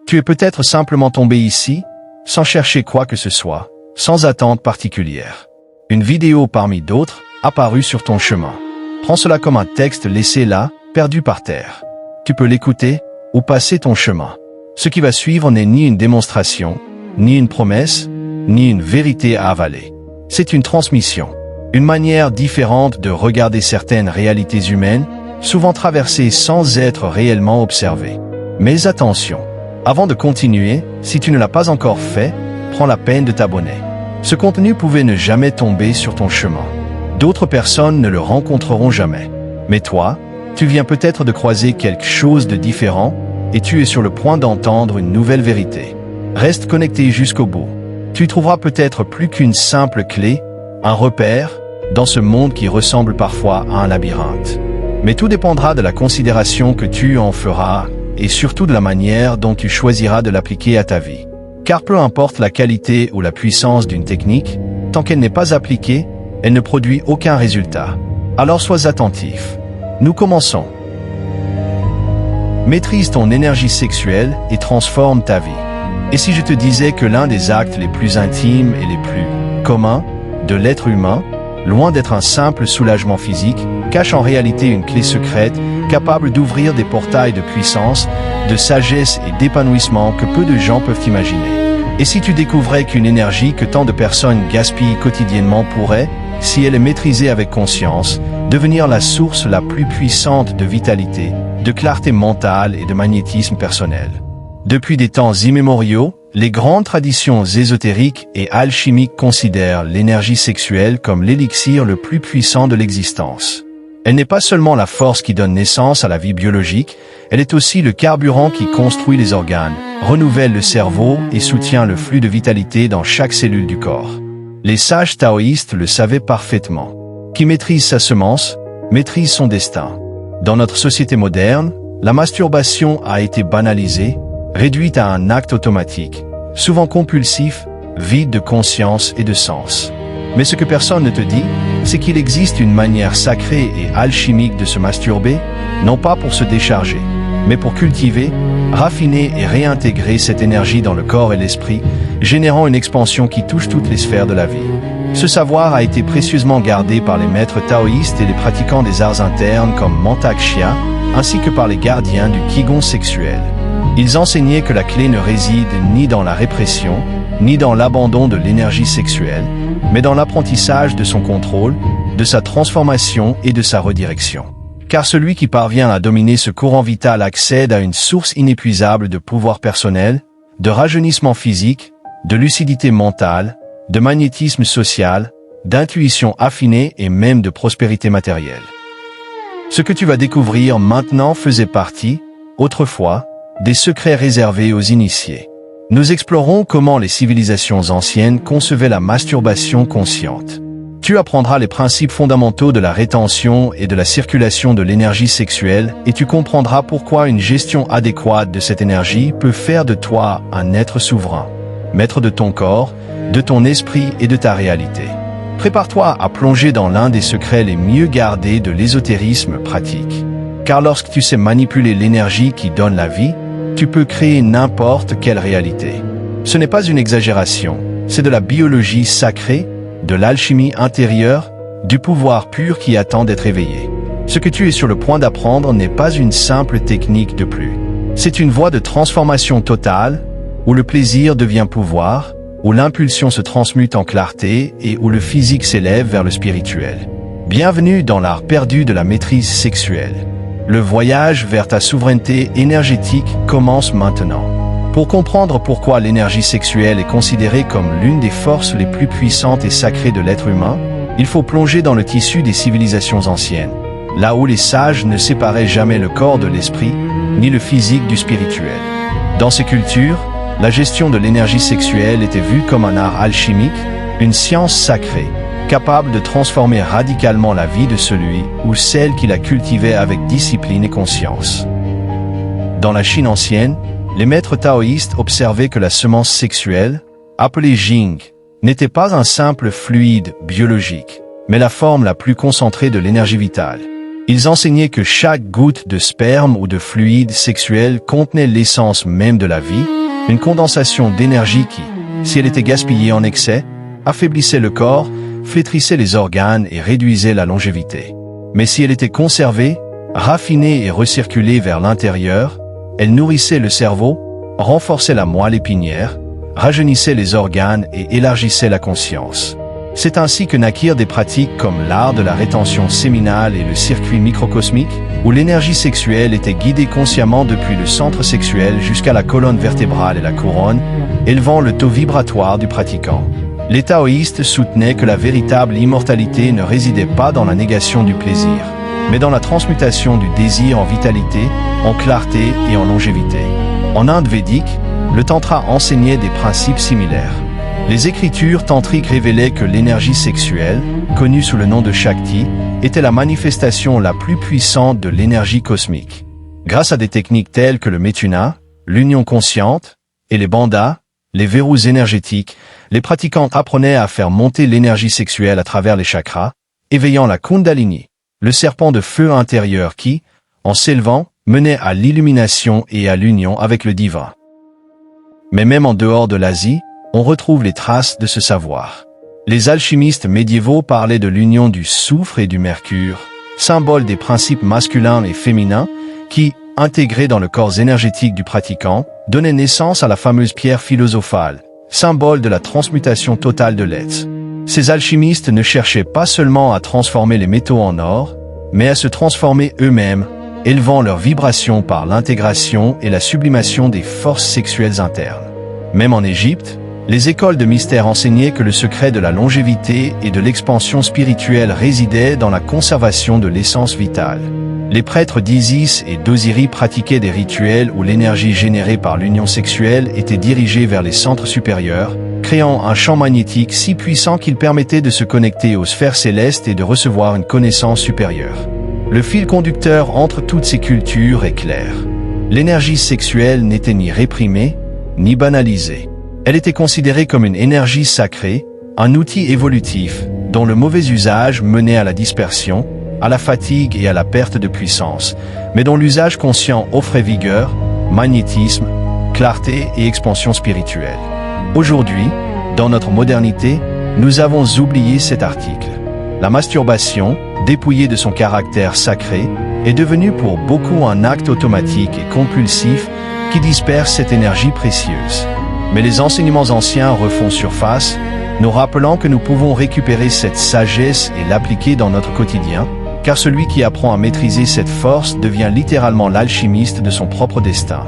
Tu es peut-être simplement tombé ici, sans chercher quoi que ce soit, sans attente particulière. Une vidéo parmi d'autres, apparue sur ton chemin. Prends cela comme un texte laissé là, perdu par terre. Tu peux l'écouter, ou passer ton chemin. Ce qui va suivre n'est ni une démonstration, ni une promesse, ni une vérité à avaler. C'est une transmission. Une manière différente de regarder certaines réalités humaines, souvent traversées sans être réellement observées. Mais attention, avant de continuer, si tu ne l'as pas encore fait, prends la peine de t'abonner. Ce contenu pouvait ne jamais tomber sur ton chemin. D'autres personnes ne le rencontreront jamais. Mais toi, tu viens peut-être de croiser quelque chose de différent et tu es sur le point d'entendre une nouvelle vérité. Reste connecté jusqu'au bout. Tu trouveras peut-être plus qu'une simple clé, un repère, dans ce monde qui ressemble parfois à un labyrinthe. Mais tout dépendra de la considération que tu en feras et surtout de la manière dont tu choisiras de l'appliquer à ta vie. Car peu importe la qualité ou la puissance d'une technique, tant qu'elle n'est pas appliquée, elle ne produit aucun résultat. Alors sois attentif. Nous commençons. Maîtrise ton énergie sexuelle et transforme ta vie. Et si je te disais que l'un des actes les plus intimes et les plus communs de l'être humain, loin d'être un simple soulagement physique, cache en réalité une clé secrète capable d'ouvrir des portails de puissance, de sagesse et d'épanouissement que peu de gens peuvent imaginer. Et si tu découvrais qu'une énergie que tant de personnes gaspillent quotidiennement pourrait, si elle est maîtrisée avec conscience, devenir la source la plus puissante de vitalité, de clarté mentale et de magnétisme personnel. Depuis des temps immémoriaux, les grandes traditions ésotériques et alchimiques considèrent l'énergie sexuelle comme l'élixir le plus puissant de l'existence. Elle n'est pas seulement la force qui donne naissance à la vie biologique, elle est aussi le carburant qui construit les organes, renouvelle le cerveau et soutient le flux de vitalité dans chaque cellule du corps. Les sages taoïstes le savaient parfaitement. Qui maîtrise sa semence, maîtrise son destin. Dans notre société moderne, la masturbation a été banalisée, réduite à un acte automatique, souvent compulsif, vide de conscience et de sens. Mais ce que personne ne te dit, c'est qu'il existe une manière sacrée et alchimique de se masturber, non pas pour se décharger, mais pour cultiver, raffiner et réintégrer cette énergie dans le corps et l'esprit, générant une expansion qui touche toutes les sphères de la vie. Ce savoir a été précieusement gardé par les maîtres taoïstes et les pratiquants des arts internes comme Mantak Chia, ainsi que par les gardiens du Qigong sexuel. Ils enseignaient que la clé ne réside ni dans la répression, ni dans l'abandon de l'énergie sexuelle, mais dans l'apprentissage de son contrôle, de sa transformation et de sa redirection. Car celui qui parvient à dominer ce courant vital accède à une source inépuisable de pouvoir personnel, de rajeunissement physique, de lucidité mentale, de magnétisme social, d'intuition affinée et même de prospérité matérielle. Ce que tu vas découvrir maintenant faisait partie, autrefois, des secrets réservés aux initiés. Nous explorons comment les civilisations anciennes concevaient la masturbation consciente. Tu apprendras les principes fondamentaux de la rétention et de la circulation de l'énergie sexuelle et tu comprendras pourquoi une gestion adéquate de cette énergie peut faire de toi un être souverain, maître de ton corps, de ton esprit et de ta réalité. Prépare-toi à plonger dans l'un des secrets les mieux gardés de l'ésotérisme pratique. Car lorsque tu sais manipuler l'énergie qui donne la vie, tu peux créer n'importe quelle réalité. Ce n'est pas une exagération, c'est de la biologie sacrée, de l'alchimie intérieure, du pouvoir pur qui attend d'être éveillé. Ce que tu es sur le point d'apprendre n'est pas une simple technique de plus. C'est une voie de transformation totale, où le plaisir devient pouvoir, où l'impulsion se transmute en clarté et où le physique s'élève vers le spirituel. Bienvenue dans l'art perdu de la maîtrise sexuelle. Le voyage vers ta souveraineté énergétique commence maintenant. Pour comprendre pourquoi l'énergie sexuelle est considérée comme l'une des forces les plus puissantes et sacrées de l'être humain, il faut plonger dans le tissu des civilisations anciennes, là où les sages ne séparaient jamais le corps de l'esprit, ni le physique du spirituel. Dans ces cultures, la gestion de l'énergie sexuelle était vue comme un art alchimique, une science sacrée, capable de transformer radicalement la vie de celui ou celle qui la cultivait avec discipline et conscience. Dans la Chine ancienne, les maîtres taoïstes observaient que la semence sexuelle, appelée Jing, n'était pas un simple fluide biologique, mais la forme la plus concentrée de l'énergie vitale. Ils enseignaient que chaque goutte de sperme ou de fluide sexuel contenait l'essence même de la vie, Une condensation d'énergie qui, si elle était gaspillée en excès, affaiblissait le corps, flétrissait les organes et réduisait la longévité. Mais si elle était conservée, raffinée et recirculée vers l'intérieur, elle nourrissait le cerveau, renforçait la moelle épinière, rajeunissait les organes et élargissait la conscience. C'est ainsi que naquirent des pratiques comme l'art de la rétention séminale et le circuit microcosmique, où l'énergie sexuelle était guidée consciemment depuis le centre sexuel jusqu'à la colonne vertébrale et la couronne, élevant le taux vibratoire du pratiquant. Les taoïstes soutenaient que la véritable immortalité ne résidait pas dans la négation du plaisir, mais dans la transmutation du désir en vitalité, en clarté et en longévité. En Inde védique, le tantra enseignait des principes similaires. Les écritures tantriques révélaient que l'énergie sexuelle, connue sous le nom de Shakti, était la manifestation la plus puissante de l'énergie cosmique. Grâce à des techniques telles que le Methuna, l'union consciente, et les bandhas, les verrous énergétiques, les pratiquants apprenaient à faire monter l'énergie sexuelle à travers les chakras, éveillant la Kundalini, le serpent de feu intérieur qui, en s'élevant, menait à l'illumination et à l'union avec le divin. Mais même en dehors de l'Asie, on retrouve les traces de ce savoir. Les alchimistes médiévaux parlaient de l'union du soufre et du mercure, symbole des principes masculins et féminins qui, intégrés dans le corps énergétique du pratiquant, donnaient naissance à la fameuse pierre philosophale, symbole de la transmutation totale de l'être. Ces alchimistes ne cherchaient pas seulement à transformer les métaux en or, mais à se transformer eux-mêmes, élevant leur vibration par l'intégration et la sublimation des forces sexuelles internes. Même en Égypte, les écoles de mystère enseignaient que le secret de la longévité et de l'expansion spirituelle résidait dans la conservation de l'essence vitale. Les prêtres d'Isis et d'Osiris pratiquaient des rituels où l'énergie générée par l'union sexuelle était dirigée vers les centres supérieurs, créant un champ magnétique si puissant qu'il permettait de se connecter aux sphères célestes et de recevoir une connaissance supérieure. Le fil conducteur entre toutes ces cultures est clair. L'énergie sexuelle n'était ni réprimée, ni banalisée. Elle était considérée comme une énergie sacrée, un outil évolutif, dont le mauvais usage menait à la dispersion, à la fatigue et à la perte de puissance, mais dont l'usage conscient offrait vigueur, magnétisme, clarté et expansion spirituelle. Aujourd'hui, dans notre modernité, nous avons oublié cet article. La masturbation, dépouillée de son caractère sacré, est devenue pour beaucoup un acte automatique et compulsif qui disperse cette énergie précieuse. Mais les enseignements anciens refont surface, nous rappelant que nous pouvons récupérer cette sagesse et l'appliquer dans notre quotidien, car celui qui apprend à maîtriser cette force devient littéralement l'alchimiste de son propre destin.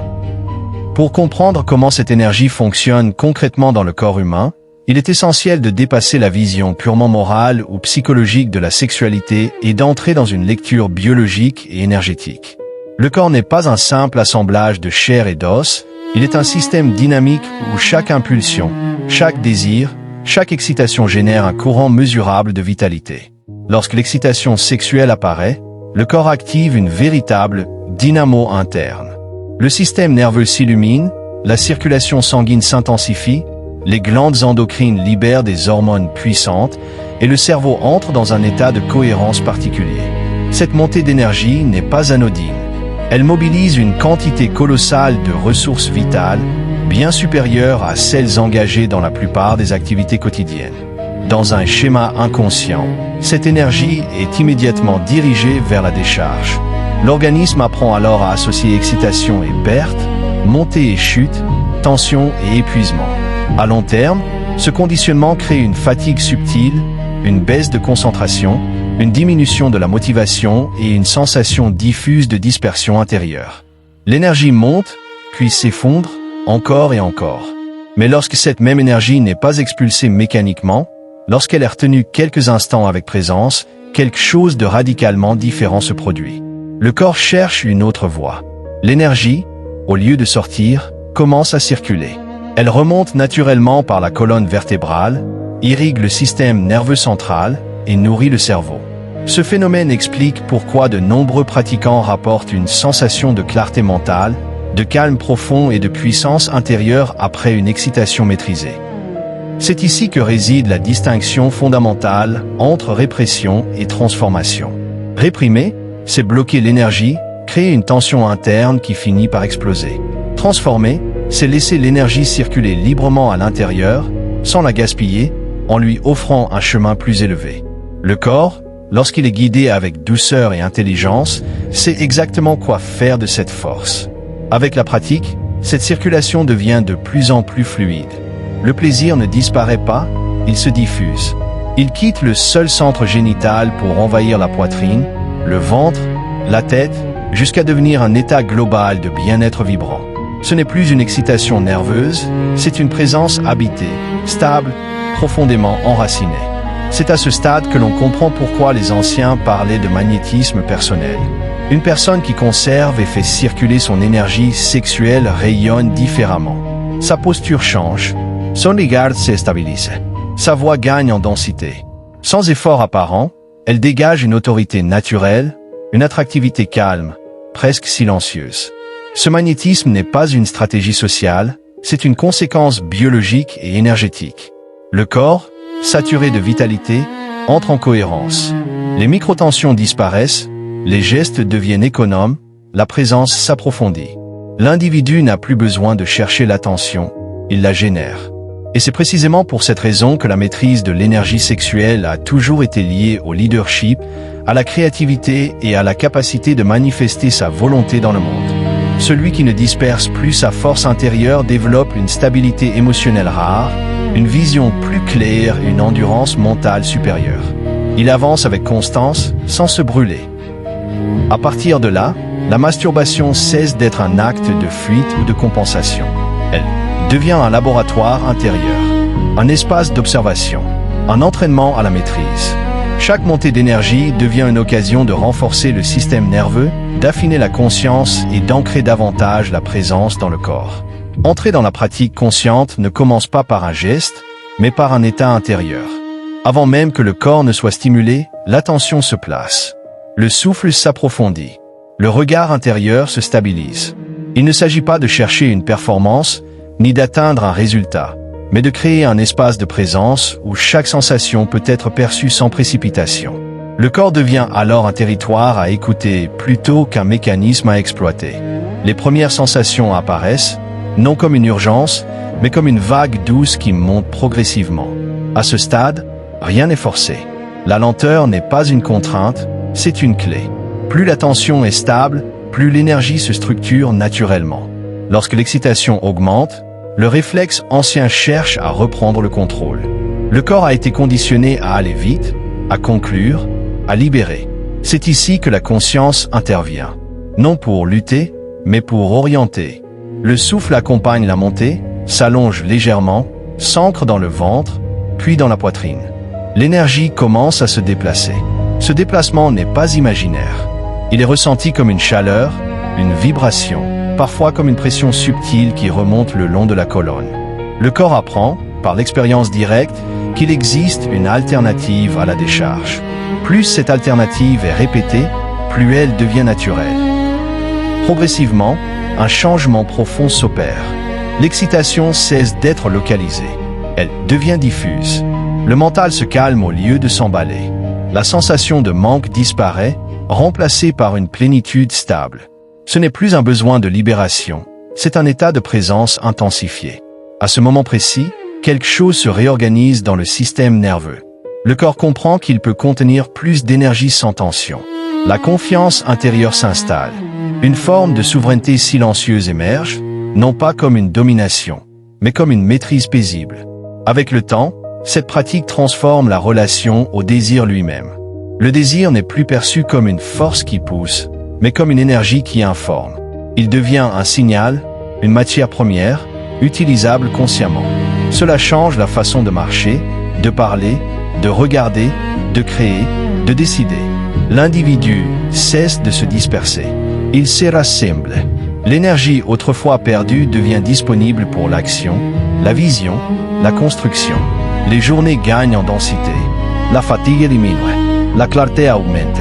Pour comprendre comment cette énergie fonctionne concrètement dans le corps humain, il est essentiel de dépasser la vision purement morale ou psychologique de la sexualité et d'entrer dans une lecture biologique et énergétique. Le corps n'est pas un simple assemblage de chair et d'os, il est un système dynamique où chaque impulsion, chaque désir, chaque excitation génère un courant mesurable de vitalité. Lorsque l'excitation sexuelle apparaît, le corps active une véritable dynamo interne. Le système nerveux s'illumine, la circulation sanguine s'intensifie, les glandes endocrines libèrent des hormones puissantes et le cerveau entre dans un état de cohérence particulier. Cette montée d'énergie n'est pas anodine. Elle mobilise une quantité colossale de ressources vitales, bien supérieures à celles engagées dans la plupart des activités quotidiennes. Dans un schéma inconscient, cette énergie est immédiatement dirigée vers la décharge. L'organisme apprend alors à associer excitation et perte, montée et chute, tension et épuisement. À long terme, ce conditionnement crée une fatigue subtile, une baisse de concentration, une diminution de la motivation et une sensation diffuse de dispersion intérieure. L'énergie monte, puis s'effondre, encore et encore. Mais lorsque cette même énergie n'est pas expulsée mécaniquement, lorsqu'elle est retenue quelques instants avec présence, quelque chose de radicalement différent se produit. Le corps cherche une autre voie. L'énergie, au lieu de sortir, commence à circuler. Elle remonte naturellement par la colonne vertébrale, irrigue le système nerveux central et nourrit le cerveau. Ce phénomène explique pourquoi de nombreux pratiquants rapportent une sensation de clarté mentale, de calme profond et de puissance intérieure après une excitation maîtrisée. C'est ici que réside la distinction fondamentale entre répression et transformation. Réprimer, c'est bloquer l'énergie, créer une tension interne qui finit par exploser. Transformer, c'est laisser l'énergie circuler librement à l'intérieur, sans la gaspiller, en lui offrant un chemin plus élevé. Le corps, lorsqu'il est guidé avec douceur et intelligence, sait exactement quoi faire de cette force. Avec la pratique, cette circulation devient de plus en plus fluide. Le plaisir ne disparaît pas, il se diffuse. Il quitte le seul centre génital pour envahir la poitrine, le ventre, la tête, jusqu'à devenir un état global de bien-être vibrant. Ce n'est plus une excitation nerveuse, c'est une présence habitée, stable, profondément enracinée. C'est à ce stade que l'on comprend pourquoi les anciens parlaient de magnétisme personnel. Une personne qui conserve et fait circuler son énergie sexuelle rayonne différemment. Sa posture change, son regard se stabilise. Sa voix gagne en densité. Sans effort apparent, elle dégage une autorité naturelle, une attractivité calme, presque silencieuse. Ce magnétisme n'est pas une stratégie sociale, c'est une conséquence biologique et énergétique. Le corps, saturé de vitalité, entre en cohérence. Les microtensions disparaissent, les gestes deviennent économes, la présence s'approfondit. L'individu n'a plus besoin de chercher l'attention, il la génère. Et c'est précisément pour cette raison que la maîtrise de l'énergie sexuelle a toujours été liée au leadership, à la créativité et à la capacité de manifester sa volonté dans le monde. Celui qui ne disperse plus sa force intérieure développe une stabilité émotionnelle rare, une vision plus claire et une endurance mentale supérieure. Il avance avec constance, sans se brûler. À partir de là, la masturbation cesse d'être un acte de fuite ou de compensation. Elle devient un laboratoire intérieur, un espace d'observation, un entraînement à la maîtrise. Chaque montée d'énergie devient une occasion de renforcer le système nerveux, d'affiner la conscience et d'ancrer davantage la présence dans le corps. Entrer dans la pratique consciente ne commence pas par un geste, mais par un état intérieur. Avant même que le corps ne soit stimulé, l'attention se place. Le souffle s'approfondit. Le regard intérieur se stabilise. Il ne s'agit pas de chercher une performance, ni d'atteindre un résultat, mais de créer un espace de présence où chaque sensation peut être perçue sans précipitation. Le corps devient alors un territoire à écouter plutôt qu'un mécanisme à exploiter. Les premières sensations apparaissent, non comme une urgence, mais comme une vague douce qui monte progressivement. À ce stade, rien n'est forcé. La lenteur n'est pas une contrainte, c'est une clé. Plus la tension est stable, plus l'énergie se structure naturellement. Lorsque l'excitation augmente, le réflexe ancien cherche à reprendre le contrôle. Le corps a été conditionné à aller vite, à conclure, à libérer. C'est ici que la conscience intervient. Non pour lutter, mais pour orienter. Le souffle accompagne la montée, s'allonge légèrement, s'ancre dans le ventre, puis dans la poitrine. L'énergie commence à se déplacer. Ce déplacement n'est pas imaginaire. Il est ressenti comme une chaleur, une vibration, parfois comme une pression subtile qui remonte le long de la colonne. Le corps apprend, par l'expérience directe, qu'il existe une alternative à la décharge. Plus cette alternative est répétée, plus elle devient naturelle. Progressivement, un changement profond s'opère. L'excitation cesse d'être localisée. Elle devient diffuse. Le mental se calme au lieu de s'emballer. La sensation de manque disparaît, remplacée par une plénitude stable. Ce n'est plus un besoin de libération, c'est un état de présence intensifié. À ce moment précis, quelque chose se réorganise dans le système nerveux. Le corps comprend qu'il peut contenir plus d'énergie sans tension. La confiance intérieure s'installe. Une forme de souveraineté silencieuse émerge, non pas comme une domination, mais comme une maîtrise paisible. Avec le temps, cette pratique transforme la relation au désir lui-même. Le désir n'est plus perçu comme une force qui pousse, mais comme une énergie qui informe. Il devient un signal, une matière première, utilisable consciemment. Cela change la façon de marcher, de parler, de regarder, de créer, de décider. L'individu cesse de se disperser. Il se rassemble. L'énergie autrefois perdue devient disponible pour l'action, la vision, la construction. Les journées gagnent en densité. La fatigue diminue. La clarté augmente.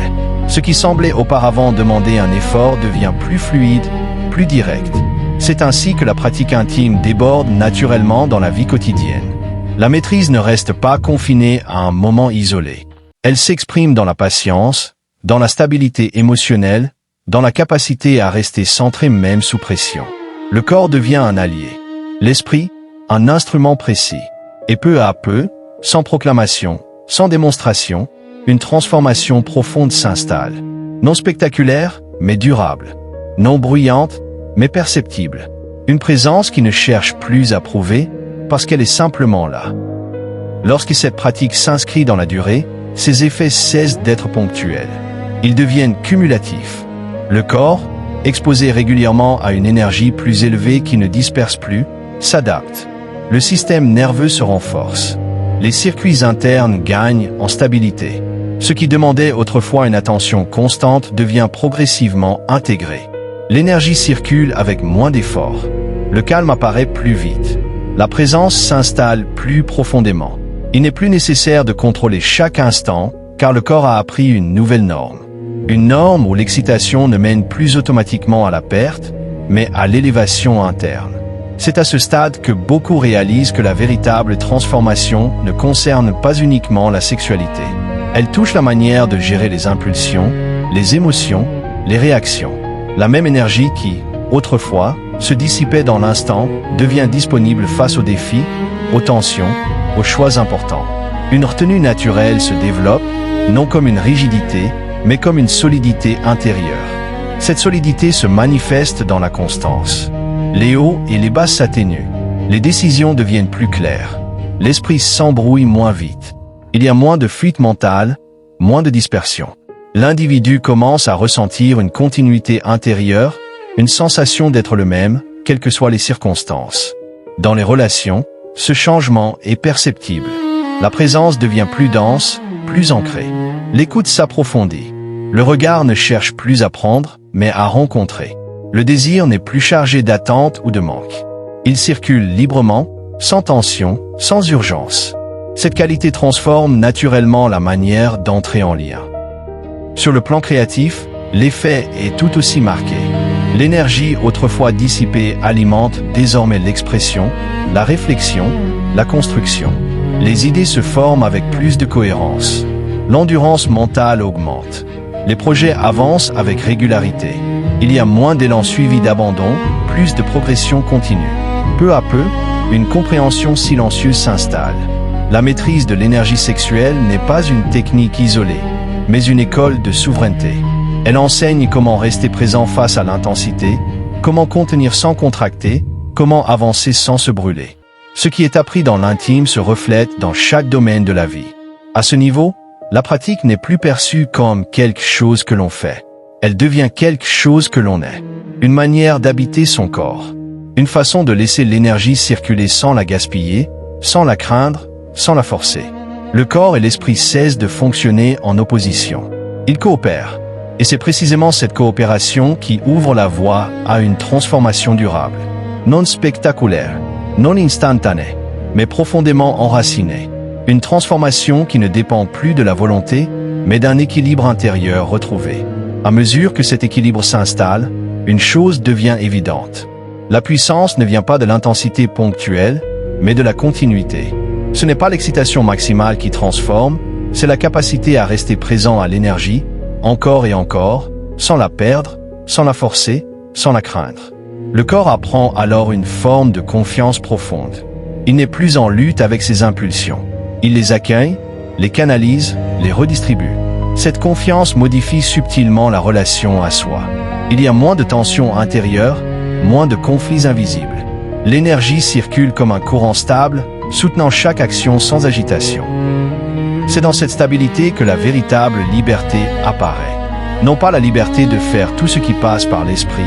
Ce qui semblait auparavant demander un effort devient plus fluide, plus direct. C'est ainsi que la pratique intime déborde naturellement dans la vie quotidienne. La maîtrise ne reste pas confinée à un moment isolé. Elle s'exprime dans la patience, dans la stabilité émotionnelle, dans la capacité à rester centré même sous pression. Le corps devient un allié. L'esprit, un instrument précis. Et peu à peu, sans proclamation, sans démonstration, une transformation profonde s'installe. Non spectaculaire, mais durable. Non bruyante, mais perceptible. Une présence qui ne cherche plus à prouver, parce qu'elle est simplement là. Lorsque cette pratique s'inscrit dans la durée, ses effets cessent d'être ponctuels. Ils deviennent cumulatifs. Le corps, exposé régulièrement à une énergie plus élevée qui ne disperse plus, s'adapte. Le système nerveux se renforce. Les circuits internes gagnent en stabilité. Ce qui demandait autrefois une attention constante devient progressivement intégré. L'énergie circule avec moins d'efforts. Le calme apparaît plus vite. La présence s'installe plus profondément. Il n'est plus nécessaire de contrôler chaque instant, car le corps a appris une nouvelle norme. Une norme où l'excitation ne mène plus automatiquement à la perte, mais à l'élévation interne. C'est à ce stade que beaucoup réalisent que la véritable transformation ne concerne pas uniquement la sexualité. Elle touche la manière de gérer les impulsions, les émotions, les réactions. La même énergie qui, autrefois, se dissipait dans l'instant, devient disponible face aux défis, aux tensions, aux choix importants. Une retenue naturelle se développe, non comme une rigidité, mais comme une solidité intérieure. Cette solidité se manifeste dans la constance. Les hauts et les bas s'atténuent. Les décisions deviennent plus claires. L'esprit s'embrouille moins vite. Il y a moins de fuite mentale, moins de dispersion. L'individu commence à ressentir une continuité intérieure, une sensation d'être le même, quelles que soient les circonstances. Dans les relations, ce changement est perceptible. La présence devient plus dense, plus ancrée. L'écoute s'approfondit. Le regard ne cherche plus à prendre, mais à rencontrer. Le désir n'est plus chargé d'attente ou de manque. Il circule librement, sans tension, sans urgence. Cette qualité transforme naturellement la manière d'entrer en lien. Sur le plan créatif, l'effet est tout aussi marqué. L'énergie autrefois dissipée alimente désormais l'expression, la réflexion, la construction. Les idées se forment avec plus de cohérence. L'endurance mentale augmente. Les projets avancent avec régularité. Il y a moins d'élan suivi d'abandon, plus de progression continue. Peu à peu, une compréhension silencieuse s'installe. La maîtrise de l'énergie sexuelle n'est pas une technique isolée, mais une école de souveraineté. Elle enseigne comment rester présent face à l'intensité, comment contenir sans contracter, comment avancer sans se brûler. Ce qui est appris dans l'intime se reflète dans chaque domaine de la vie. À ce niveau, la pratique n'est plus perçue comme quelque chose que l'on fait. Elle devient quelque chose que l'on est. Une manière d'habiter son corps. Une façon de laisser l'énergie circuler sans la gaspiller, sans la craindre, sans la forcer. Le corps et l'esprit cessent de fonctionner en opposition. Ils coopèrent. Et c'est précisément cette coopération qui ouvre la voie à une transformation durable. Non spectaculaire, non instantanée, mais profondément enracinée. Une transformation qui ne dépend plus de la volonté, mais d'un équilibre intérieur retrouvé. À mesure que cet équilibre s'installe, une chose devient évidente. La puissance ne vient pas de l'intensité ponctuelle, mais de la continuité. Ce n'est pas l'excitation maximale qui transforme, c'est la capacité à rester présent à l'énergie, encore et encore, sans la perdre, sans la forcer, sans la craindre. Le corps apprend alors une forme de confiance profonde. Il n'est plus en lutte avec ses impulsions. Il les accueille, les canalise, les redistribue. Cette confiance modifie subtilement la relation à soi. Il y a moins de tensions intérieures, moins de conflits invisibles. L'énergie circule comme un courant stable, soutenant chaque action sans agitation. C'est dans cette stabilité que la véritable liberté apparaît. Non pas la liberté de faire tout ce qui passe par l'esprit,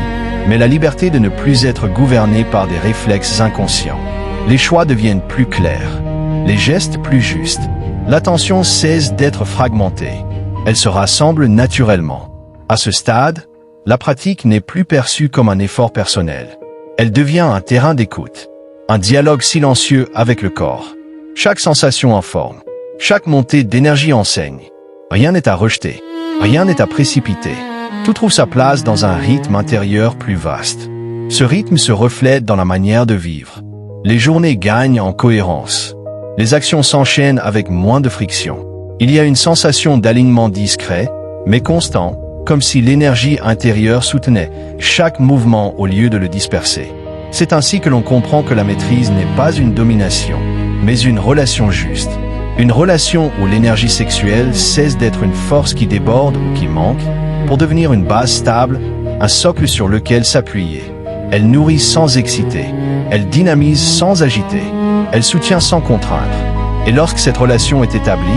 mais la liberté de ne plus être gouverné par des réflexes inconscients. Les choix deviennent plus clairs, les gestes plus justes. L'attention cesse d'être fragmentée. Elle se rassemble naturellement. À ce stade, la pratique n'est plus perçue comme un effort personnel. Elle devient un terrain d'écoute, un dialogue silencieux avec le corps. Chaque sensation en forme, chaque montée d'énergie enseigne. Rien n'est à rejeter, rien n'est à précipiter. Tout trouve sa place dans un rythme intérieur plus vaste. Ce rythme se reflète dans la manière de vivre. Les journées gagnent en cohérence. Les actions s'enchaînent avec moins de friction. Il y a une sensation d'alignement discret, mais constant, comme si l'énergie intérieure soutenait chaque mouvement au lieu de le disperser. C'est ainsi que l'on comprend que la maîtrise n'est pas une domination, mais une relation juste. Une relation où l'énergie sexuelle cesse d'être une force qui déborde ou qui manque, pour devenir une base stable, un socle sur lequel s'appuyer. Elle nourrit sans exciter, elle dynamise sans agiter, elle soutient sans contraindre. Et lorsque cette relation est établie,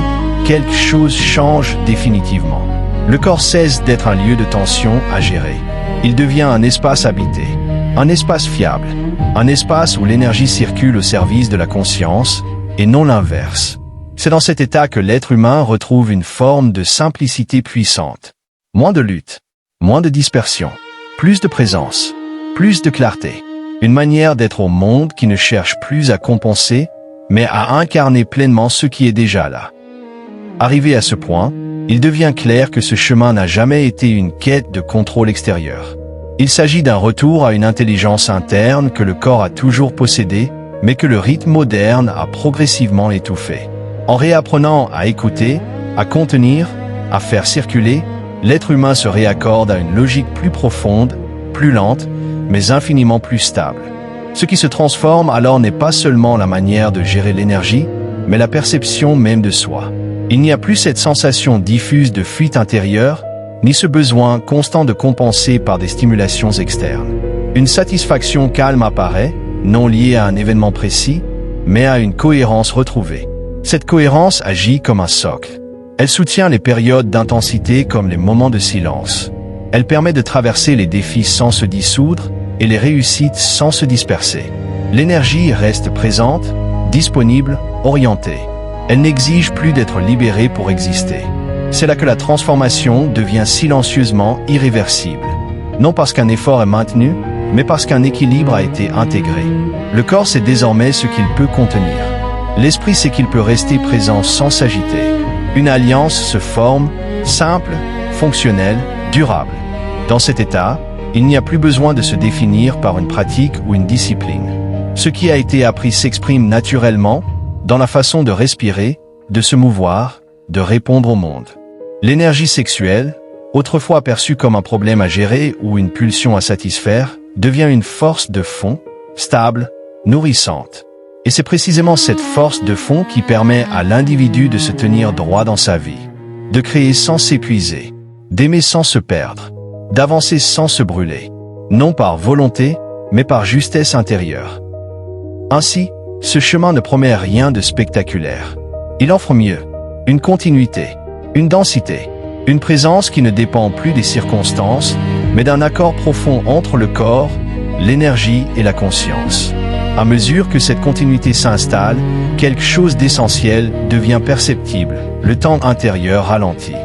quelque chose change définitivement. Le corps cesse d'être un lieu de tension à gérer. Il devient un espace habité, un espace fiable, un espace où l'énergie circule au service de la conscience, et non l'inverse. C'est dans cet état que l'être humain retrouve une forme de simplicité puissante. Moins de lutte, moins de dispersion, plus de présence, plus de clarté. Une manière d'être au monde qui ne cherche plus à compenser, mais à incarner pleinement ce qui est déjà là. Arrivé à ce point, il devient clair que ce chemin n'a jamais été une quête de contrôle extérieur. Il s'agit d'un retour à une intelligence interne que le corps a toujours possédée, mais que le rythme moderne a progressivement étouffé. En réapprenant à écouter, à contenir, à faire circuler, l'être humain se réaccorde à une logique plus profonde, plus lente, mais infiniment plus stable. Ce qui se transforme alors n'est pas seulement la manière de gérer l'énergie, mais la perception même de soi. Il n'y a plus cette sensation diffuse de fuite intérieure, ni ce besoin constant de compenser par des stimulations externes. Une satisfaction calme apparaît, non liée à un événement précis, mais à une cohérence retrouvée. Cette cohérence agit comme un socle. Elle soutient les périodes d'intensité comme les moments de silence. Elle permet de traverser les défis sans se dissoudre et les réussites sans se disperser. L'énergie reste présente, disponible, orientée. Elle n'exige plus d'être libérée pour exister. C'est là que la transformation devient silencieusement irréversible. Non parce qu'un effort est maintenu, mais parce qu'un équilibre a été intégré. Le corps sait désormais ce qu'il peut contenir. L'esprit sait qu'il peut rester présent sans s'agiter. Une alliance se forme, simple, fonctionnelle, durable. Dans cet état, il n'y a plus besoin de se définir par une pratique ou une discipline. Ce qui a été appris s'exprime naturellement dans la façon de respirer, de se mouvoir, de répondre au monde. L'énergie sexuelle, autrefois perçue comme un problème à gérer ou une pulsion à satisfaire, devient une force de fond, stable, nourrissante. Et c'est précisément cette force de fond qui permet à l'individu de se tenir droit dans sa vie, de créer sans s'épuiser, d'aimer sans se perdre, d'avancer sans se brûler, non par volonté, mais par justesse intérieure. Ainsi, ce chemin ne promet rien de spectaculaire. Il offre mieux, une continuité, une densité, une présence qui ne dépend plus des circonstances, mais d'un accord profond entre le corps, l'énergie et la conscience. À mesure que cette continuité s'installe, quelque chose d'essentiel devient perceptible, le temps intérieur ralentit.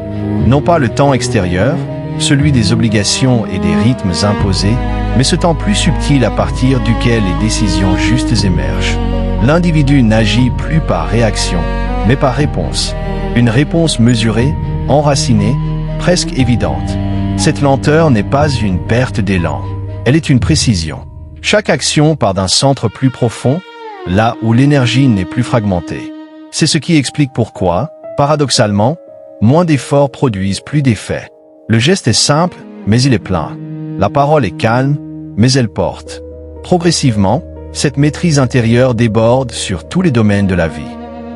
Non pas le temps extérieur, celui des obligations et des rythmes imposés, mais ce temps plus subtil à partir duquel les décisions justes émergent. L'individu n'agit plus par réaction, mais par réponse. Une réponse mesurée, enracinée, presque évidente. Cette lenteur n'est pas une perte d'élan, elle est une précision. Chaque action part d'un centre plus profond, là où l'énergie n'est plus fragmentée. C'est ce qui explique pourquoi, paradoxalement, moins d'efforts produisent plus d'effets. Le geste est simple, mais il est plein. La parole est calme, mais elle porte. Progressivement, cette maîtrise intérieure déborde sur tous les domaines de la vie.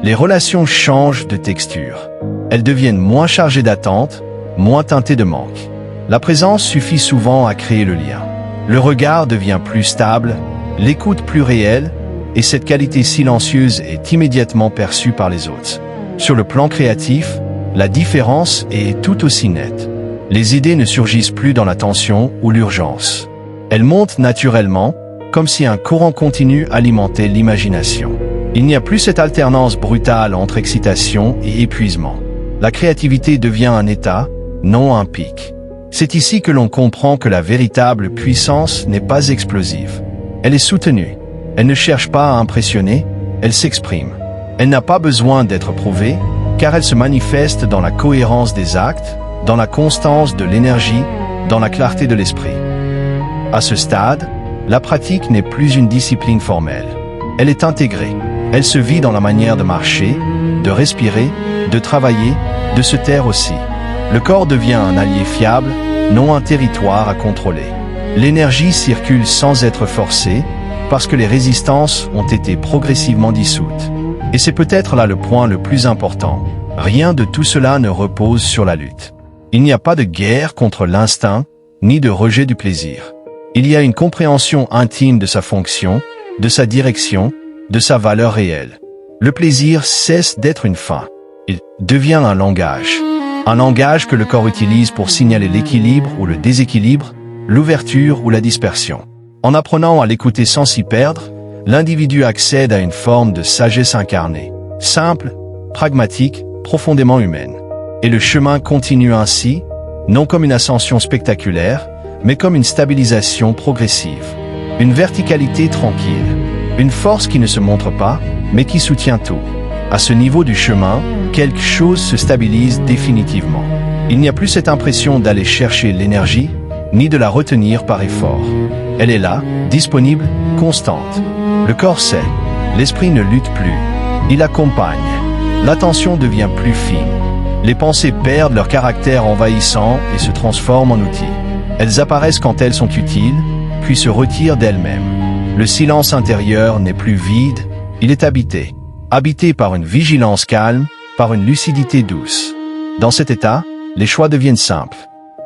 Les relations changent de texture. Elles deviennent moins chargées d'attente, moins teintées de manque. La présence suffit souvent à créer le lien. Le regard devient plus stable, l'écoute plus réelle, et cette qualité silencieuse est immédiatement perçue par les autres. Sur le plan créatif, la différence est tout aussi nette. Les idées ne surgissent plus dans la tension ou l'urgence. Elles montent naturellement, comme si un courant continu alimentait l'imagination. Il n'y a plus cette alternance brutale entre excitation et épuisement. La créativité devient un état, non un pic. C'est ici que l'on comprend que la véritable puissance n'est pas explosive. Elle est soutenue. Elle ne cherche pas à impressionner, elle s'exprime. Elle n'a pas besoin d'être prouvée, car elle se manifeste dans la cohérence des actes, dans la constance de l'énergie, dans la clarté de l'esprit. À ce stade, la pratique n'est plus une discipline formelle. Elle est intégrée. Elle se vit dans la manière de marcher, de respirer, de travailler, de se taire aussi. Le corps devient un allié fiable, non un territoire à contrôler. L'énergie circule sans être forcée, parce que les résistances ont été progressivement dissoutes. Et c'est peut-être là le point le plus important. Rien de tout cela ne repose sur la lutte. Il n'y a pas de guerre contre l'instinct, ni de rejet du plaisir. Il y a une compréhension intime de sa fonction, de sa direction, de sa valeur réelle. Le plaisir cesse d'être une fin. Il devient un langage. Un langage que le corps utilise pour signaler l'équilibre ou le déséquilibre, l'ouverture ou la dispersion. En apprenant à l'écouter sans s'y perdre, l'individu accède à une forme de sagesse incarnée, simple, pragmatique, profondément humaine. Et le chemin continue ainsi, non comme une ascension spectaculaire, mais comme une stabilisation progressive. Une verticalité tranquille. Une force qui ne se montre pas, mais qui soutient tout. À ce niveau du chemin, quelque chose se stabilise définitivement. Il n'y a plus cette impression d'aller chercher l'énergie, ni de la retenir par effort. Elle est là, disponible, constante. Le corps sait. L'esprit ne lutte plus. Il accompagne. L'attention devient plus fine. Les pensées perdent leur caractère envahissant et se transforment en outils. Elles apparaissent quand elles sont utiles, puis se retirent d'elles-mêmes. Le silence intérieur n'est plus vide, il est habité. Habité par une vigilance calme, par une lucidité douce. Dans cet état, les choix deviennent simples.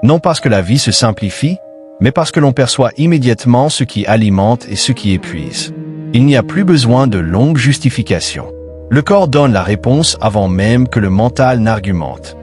Non parce que la vie se simplifie, mais parce que l'on perçoit immédiatement ce qui alimente et ce qui épuise. Il n'y a plus besoin de longues justifications. Le corps donne la réponse avant même que le mental n'argumente.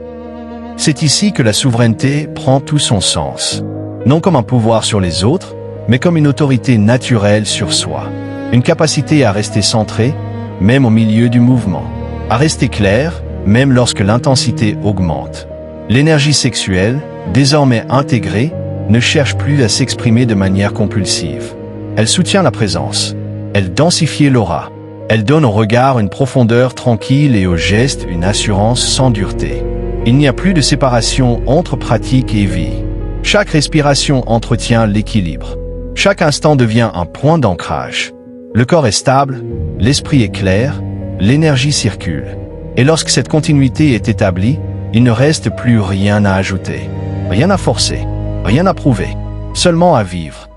C'est ici que la souveraineté prend tout son sens. Non comme un pouvoir sur les autres, mais comme une autorité naturelle sur soi. Une capacité à rester centré, même au milieu du mouvement. À rester clair, même lorsque l'intensité augmente. L'énergie sexuelle, désormais intégrée, ne cherche plus à s'exprimer de manière compulsive. Elle soutient la présence. Elle densifie l'aura. Elle donne au regard une profondeur tranquille et au geste une assurance sans dureté. Il n'y a plus de séparation entre pratique et vie. Chaque respiration entretient l'équilibre. Chaque instant devient un point d'ancrage. Le corps est stable, l'esprit est clair, l'énergie circule. Et lorsque cette continuité est établie, il ne reste plus rien à ajouter. Rien à forcer, rien à prouver, seulement à vivre.